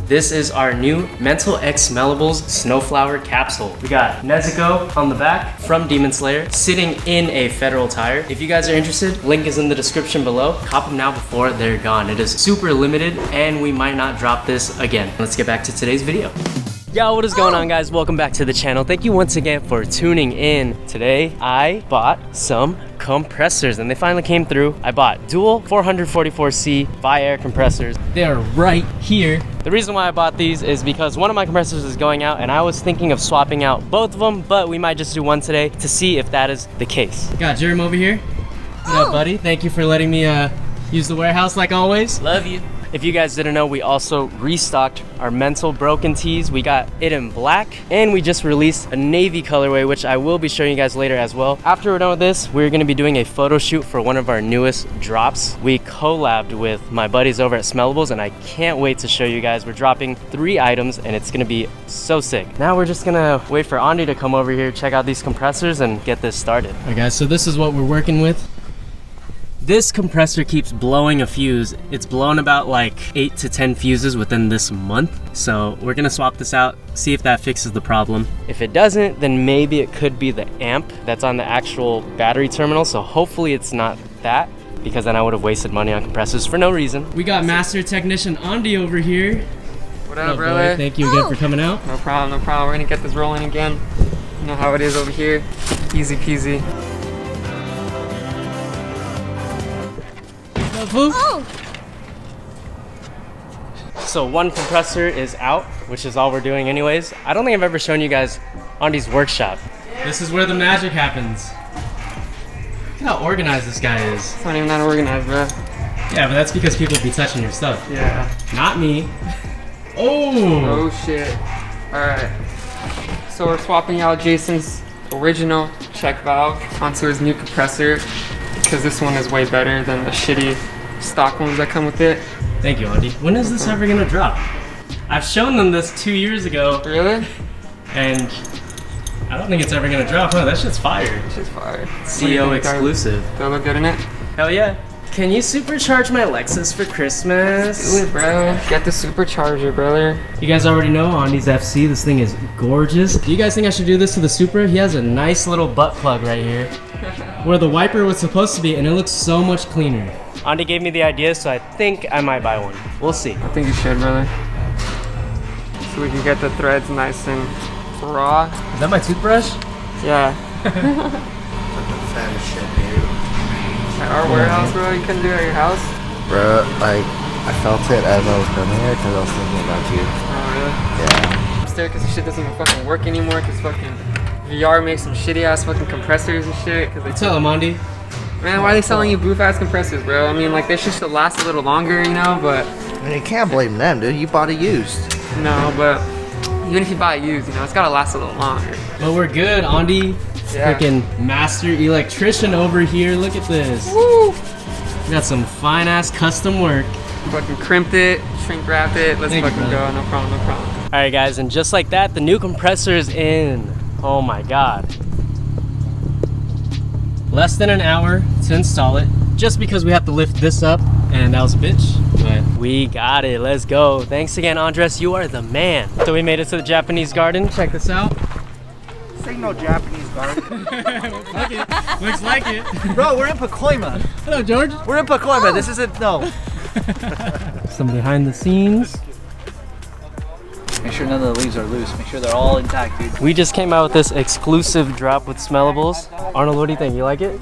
This is our new Mental X Smellables Snowflower capsule. We got Nezuko on the back from Demon Slayer, sitting in a Federal tire. If you guys are interested, link is in the description below. Cop them now before they're gone. It is super limited and we might not drop this again. Let's get back to today's video. Yo, what is going on, guys? Welcome back to the channel. Thank you once again for tuning in. Today, I bought some compressors and they finally came through. I bought dual 444C bi-air compressors. They are right here. The reason why I bought these is because one of my compressors is going out and I was thinking of swapping out both of them, but we might just do one today to see if that is the case. Got Jerem over here. What up, buddy? Thank you for letting me use the warehouse like always. Love you. If you guys didn't know, we also restocked our Mental Broken tees. We got it in black and we just released a navy colorway, which I will be showing you guys later as well. After we're done with this, we're gonna be doing a photo shoot for one of our newest drops. We collabed with my buddies over at Smellables and I can't wait to show you guys. We're dropping 3 items and it's gonna be so sick. Now we're just gonna wait for Andy to come over here, check out these compressors and get this started. All right, guys, so this is what we're working with. This compressor keeps blowing a fuse. It's blown about like 8 to 10 fuses within this month. So we're gonna swap this out, see if that fixes the problem. If it doesn't, then maybe it could be the amp that's on the actual battery terminal. So hopefully it's not that, because then I would have wasted money on compressors for no reason. We got Master Technician Andy over here. What up, brother? Thank you again for coming out. No problem, no problem. We're gonna get this rolling again. You know how it is over here. Easy peasy. Oh. So one compressor is out, which is all we're doing anyways. I don't think I've ever shown you guys Andy's workshop. This is where the magic happens. Look how organized this guy is. It's not even that organized, bro. Yeah, but that's because people be touching your stuff. Yeah. Not me. Oh! Oh shit. Alright. So we're swapping out Jason's original check valve onto his new compressor, because this one is way better than the shitty stock ones that come with it. Thank you, Andy. When is this ever gonna drop? I've shown them this 2 years ago. Really? And I don't think it's ever gonna drop, huh? That shit's fire. That shit's fire. CO exclusive. Do I look good in it? Hell yeah. Can you supercharge my Lexus for Christmas? Do it, bro. Get the supercharger, brother. You guys already know Andy's FC. This thing is gorgeous. Do you guys think I should do this to the Supra? He has a nice little butt plug right here where the wiper was supposed to be, and it looks so much cleaner. Andy gave me the idea, so I think I might buy one. We'll see. I think you should, brother. So we can get the threads nice and raw. Is that my toothbrush? Yeah. Fat as shit, dude. At our warehouse, bro, you couldn't do it at your house? Bro, like, I felt it as I was coming here because I was thinking about you. Oh, really? Yeah. I'm scared because this shit doesn't even fucking work anymore, because fucking VR makes some shitty ass fucking compressors and shit. Cause they tell him, Andy. Man, why are they selling you boof ass compressors, bro? I mean, like, they should last a little longer, you know, but... I mean, you can't blame them, dude. You bought it used. No, but even if you buy it used, you know, it's gotta last a little longer. But we're good, Andy. Yeah. Freaking master electrician over here. Look at this. Woo! We got some fine ass custom work. Fucking crimped it, shrink wrapped it. Let's fucking go. No problem, no problem. All right, guys, and just like that, the new compressor is in. Oh my God. Less than an hour to install it, just because we have to lift this up, and that was a bitch, but we got it. Let's go. Thanks again, Andres. You are the man. So we made it to the Japanese garden. Check this out. This ain't no Japanese garden. Looks like it. Looks like it. Bro, we're in Pacoima. Hello, George. We're in Pacoima. This isn't, no. Some behind the scenes. Make sure none of the leaves are loose. Make sure they're all intact, dude. We just came out with this exclusive drop with Smellables. Arnold, what do you think? You like it?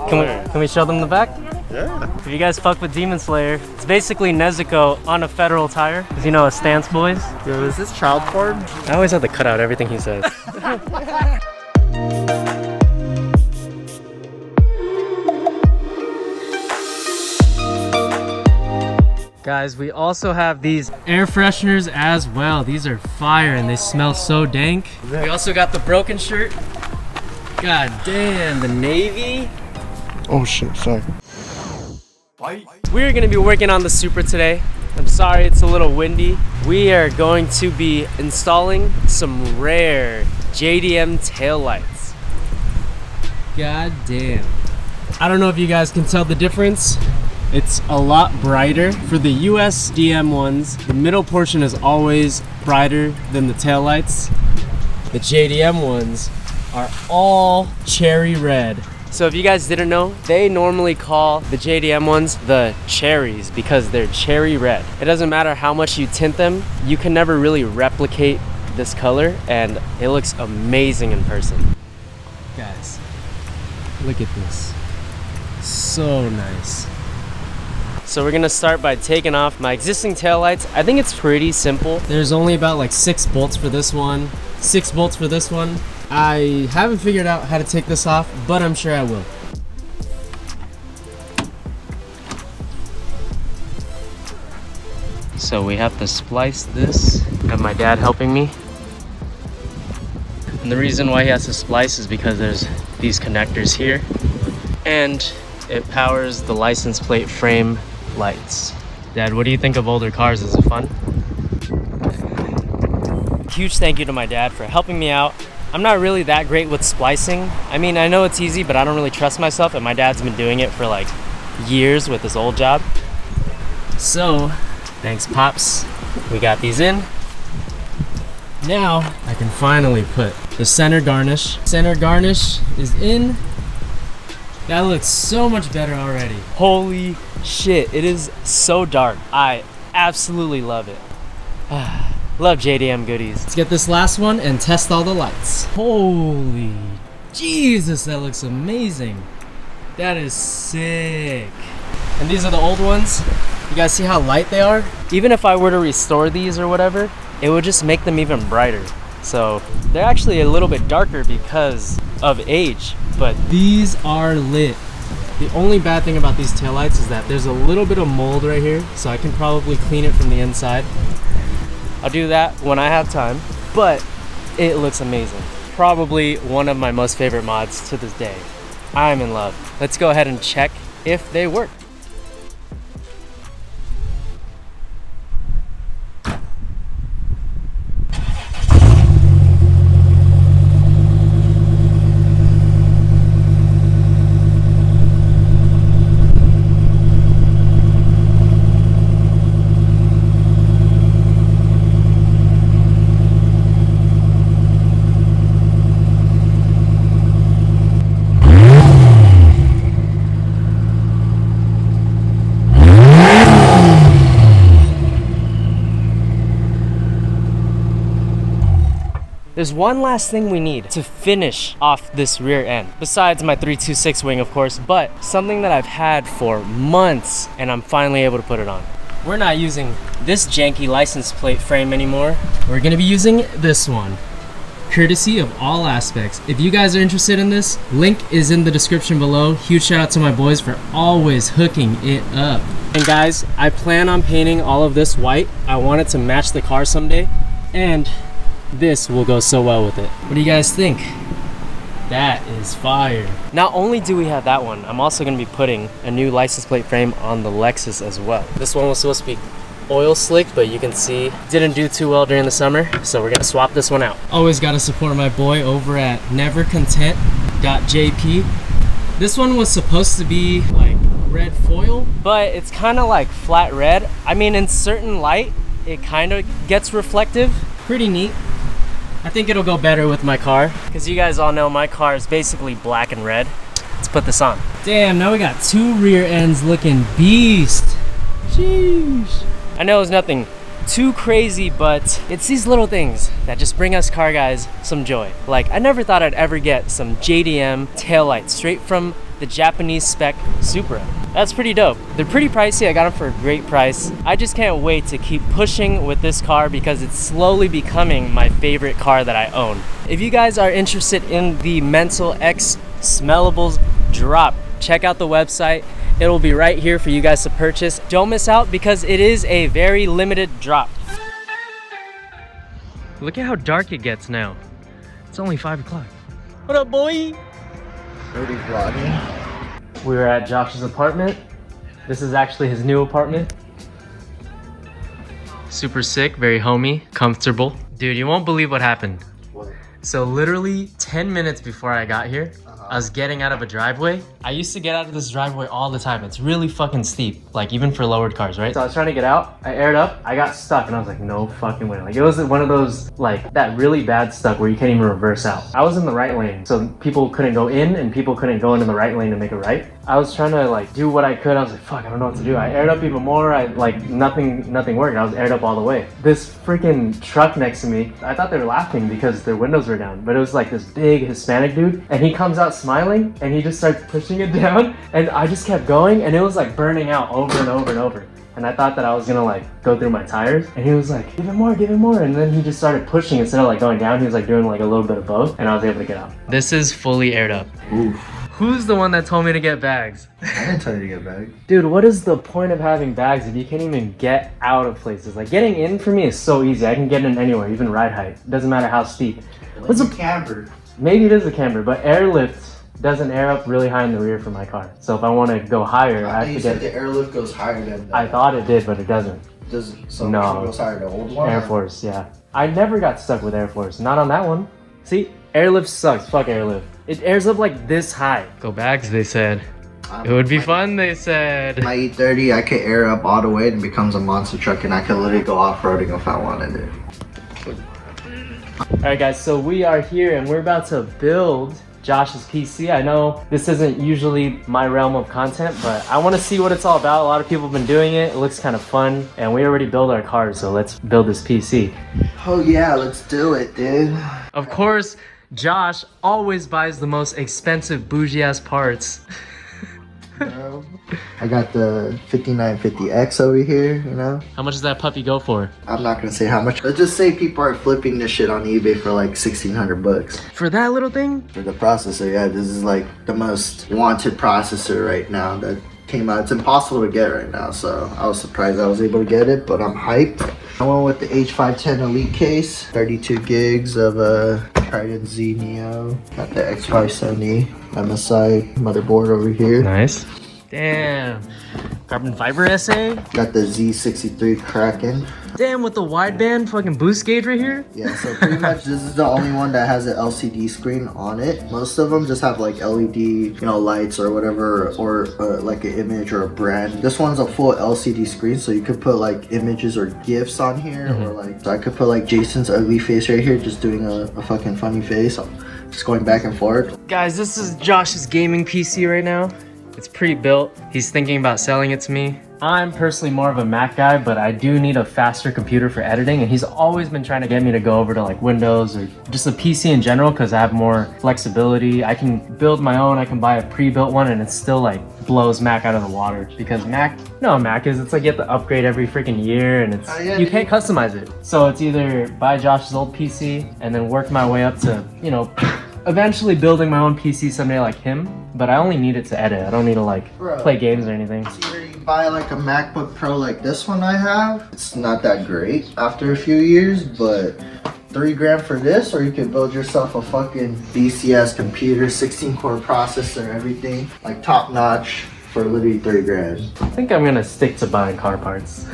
Can we show them the back? Yeah. If you guys fuck with Demon Slayer, it's basically Nezuko on a Federal tire. Cause you know, a stance boys. Yo, is this child porn? I always have to cut out everything he says. Guys, we also have these air fresheners as well. These are fire and they smell so dank. We also got the broken shirt. God damn, the navy. Oh shit, sorry. We're gonna be working on the Supra today. I'm sorry it's a little windy. We are going to be installing some rare JDM taillights. God damn. I don't know if you guys can tell the difference, It's a lot brighter. For the US DM ones, the middle portion is always brighter than the taillights. The JDM ones are all cherry red. So if you guys didn't know, they normally call the JDM ones the cherries because they're cherry red. It doesn't matter how much you tint them, you can never really replicate this color, and it looks amazing in person. Guys, look at this. So nice. So we're gonna start by taking off my existing taillights. I think it's pretty simple. There's only about like 6 bolts for this one, 6 bolts for this one. I haven't figured out how to take this off, but I'm sure I will. So we have to splice this. I have my dad helping me. And the reason why he has to splice is because there's these connectors here. And it powers the license plate frame lights. Dad, what do you think of older cars? Is it fun? Huge thank you to my dad for helping me out. I'm not really that great with splicing. I mean, I know it's easy, but I don't really trust myself, and my dad's been doing it for like years with his old job. So, thanks Pops. We got these in. Now, I can finally put the center garnish. Center garnish is in. That looks so much better already. Holy shit, it is so dark. I absolutely love it. Love JDM goodies. Let's get this last one and test all the lights. Holy Jesus, that looks amazing. That is sick. And these are the old ones. You guys see how light they are? Even if I were to restore these or whatever, it would just make them even brighter. So they're actually a little bit darker because of age, but these are lit. The only bad thing about these taillights is that there's a little bit of mold right here, so I can probably clean it from the inside. I'll do that when I have time, but it looks amazing. Probably one of my most favorite mods to this day. I'm in love. Let's go ahead and check if they work. There's one last thing we need to finish off this rear end, besides my 326 wing, of course, but something that I've had for months, and I'm finally able to put it on. We're not using this janky license plate frame anymore. We're gonna be using this one, courtesy of All Aspects. If you guys are interested in this, link is in the description below. Huge shout out to my boys for always hooking it up. And guys, I plan on painting all of this white. I want it to match the car someday, and this will go so well with it. What do you guys think? That is fire. Not only do we have that one, I'm also gonna be putting a new license plate frame on the Lexus as well. This one was supposed to be oil slick, but you can see didn't do too well during the summer, so we're gonna swap this one out. Always gotta support my boy over at nevercontent.jp. This one was supposed to be like red foil, but it's kind of like flat red. I mean, in certain light, it kind of gets reflective. Pretty neat. I think it'll go better with my car, because you guys all know my car is basically black and red. Let's put this on. Damn, now we got 2 rear ends looking beast. Sheesh. I know it's nothing too crazy, but it's these little things that just bring us car guys some joy. Like, I never thought I'd ever get some JDM taillights straight from the Japanese spec Supra. That's pretty dope. They're pretty pricey. I got them for a great price. I just can't wait to keep pushing with this car because it's slowly becoming my favorite car that I own. If you guys are interested in the Mental X Smellables drop, check out the website. It will be right here for you guys to purchase. Don't miss out because it is a very limited drop. Look at how dark it gets now. It's only 5 o'clock. What up, boy? Nobody's vlogging. We were at Josh's apartment. This is actually his new apartment. Super sick, very homey, comfortable. Dude, you won't believe what happened. What? So literally 10 minutes before I got here, I was getting out of a driveway. I used to get out of this driveway all the time. It's really fucking steep, like even for lowered cars, right? So I was trying to get out, I aired up, I got stuck and I was like, no fucking way. Like it was one of those, like that really bad stuck where you can't even reverse out. I was in the right lane, so people couldn't go in and people couldn't go into the right lane to make a right. I was trying to like do what I could. I was like, fuck, I don't know what to do. I aired up even more. I like nothing worked. I was aired up all the way. This freaking truck next to me, I thought they were laughing because their windows were down, but it was like this big Hispanic dude and he comes out smiling and he just starts pushing it down and I just kept going and it was like burning out over and over and over. And I thought that I was gonna like go through my tires and he was like, give it more. And then he just started pushing instead of like going down. He was like doing like a little bit of both and I was able to get out. This is fully aired up. Oof. Who's the one that told me to get bags? I didn't tell you to get bags. Dude, what is the point of having bags if you can't even get out of places? Like getting in for me is so easy. I can get in anywhere, even ride height. It doesn't matter how steep. What's a camper? Maybe it is a camper, but airlift doesn't air up really high in the rear for my car. So if I want to go higher, I have to get... the airlift goes higher than... I thought it did, but it doesn't. Does it? So no. It goes higher than the old one? Air Force, yeah. I never got stuck with Air Force. Not on that one. See, airlift sucks. Fuck airlift. It airs up like this high. Go bags, they said. It would be fun, they said. My E30, I could air up all the way and it becomes a monster truck and I could literally go off-roading if I wanted it. Alright guys, so we are here and we're about to build Josh's PC. I know this isn't usually my realm of content, but I want to see what it's all about. A lot of people have been doing it. It looks kind of fun and we already built our cars, so let's build this PC. Oh yeah, let's do it, dude. Of course, Josh always buys the most expensive bougie ass parts. I got the 5950X over here, you know? How much does that puppy go for? I'm not gonna say how much. Let's just say people are flipping this shit on eBay for like 1,600 bucks. For that little thing? For the processor, yeah, this is like the most wanted processor right now that came out. It's impossible to get right now, so I was surprised I was able to get it, but I'm hyped. I went with the H510 Elite case, 32 gigs of Trident Z Neo. Got the X570 MSI motherboard over here. Nice. Damn. Carbon fiber SA? Got the Z63 Kraken. Damn, with the wideband fucking boost gauge right here? Yeah, so pretty much this is the only one that has an LCD screen on it. Most of them just have like LED, you know, lights or whatever, or like an image or a brand. This one's a full LCD screen, so you could put like images or GIFs on here, or like, so I could put like Jason's ugly face right here, just doing a fucking funny face, just going back and forth. Guys, this is Josh's gaming PC right now. It's pre-built. He's thinking about selling it to me. I'm personally more of a Mac guy, but I do need a faster computer for editing, and he's always been trying to get me to go over to like Windows or just a PC in general because I have more flexibility. I can build my own, I can buy a pre-built one, and it still like blows Mac out of the water because Mac, it's like you have to upgrade every freaking year and it's you can't customize it. So it's either buy Josh's old PC and then work my way up to, you know, eventually building my own PC someday like him, but I only need it to edit. I don't need to like play games or anything. It's either you buy like a MacBook Pro like this one I have. It's not that great after a few years, but $3 grand for this, or you could build yourself a fucking BCS computer, 16 core processor, everything, like top notch for literally $3 grand. I think I'm gonna stick to buying car parts.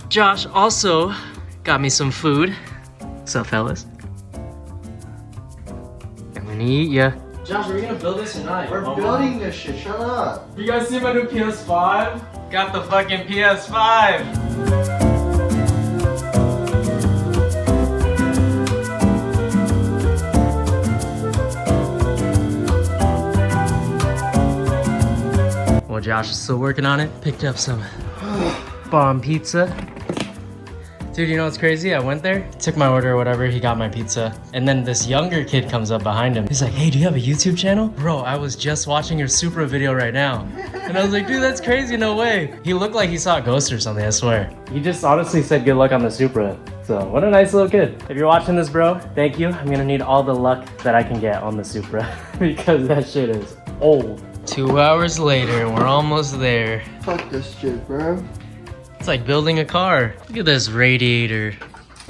Josh also got me some food. What's up, fellas? I'm gonna eat ya. Josh, are we gonna build this or not? We're building this shit, shut up. You guys see my new PS5? Got the fucking PS5. Well, Josh is still working on it. Picked up some bomb pizza. Dude, you know what's crazy? I went there, took my order or whatever, he got my pizza, and then this younger kid comes up behind him. He's like, hey, do you have a YouTube channel? Bro, I was just watching your Supra video right now. And I was like, dude, that's crazy, no way. He looked like he saw a ghost or something, I swear. He just honestly said good luck on the Supra. So, what a nice little kid. If you're watching this, bro, thank you. I'm gonna need all the luck that I can get on the Supra because that shit is old. 2 hours later, and we're almost there. Fuck this shit, bro. It's like building a car. Look at this radiator.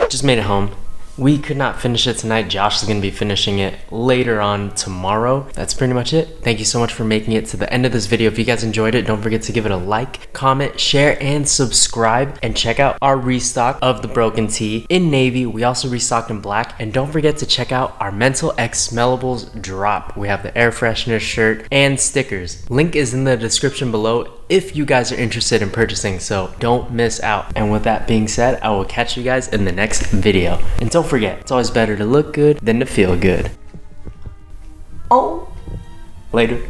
Just made it home. We could not finish it tonight. Josh is going to be finishing it later on tomorrow. That's pretty much it. Thank you so much for making it to the end of this video. If you guys enjoyed it, don't forget to give it a like, comment, share, and subscribe. And check out our restock of the broken tee in navy. We also restocked in black. And don't forget to check out our Mental X Smellables drop. We have the air freshener shirt and stickers. Link is in the description below if you guys are interested in purchasing, so don't miss out. And with that being said, I will catch you guys in the next video. And don't forget, it's always better to look good than to feel good. Oh, later.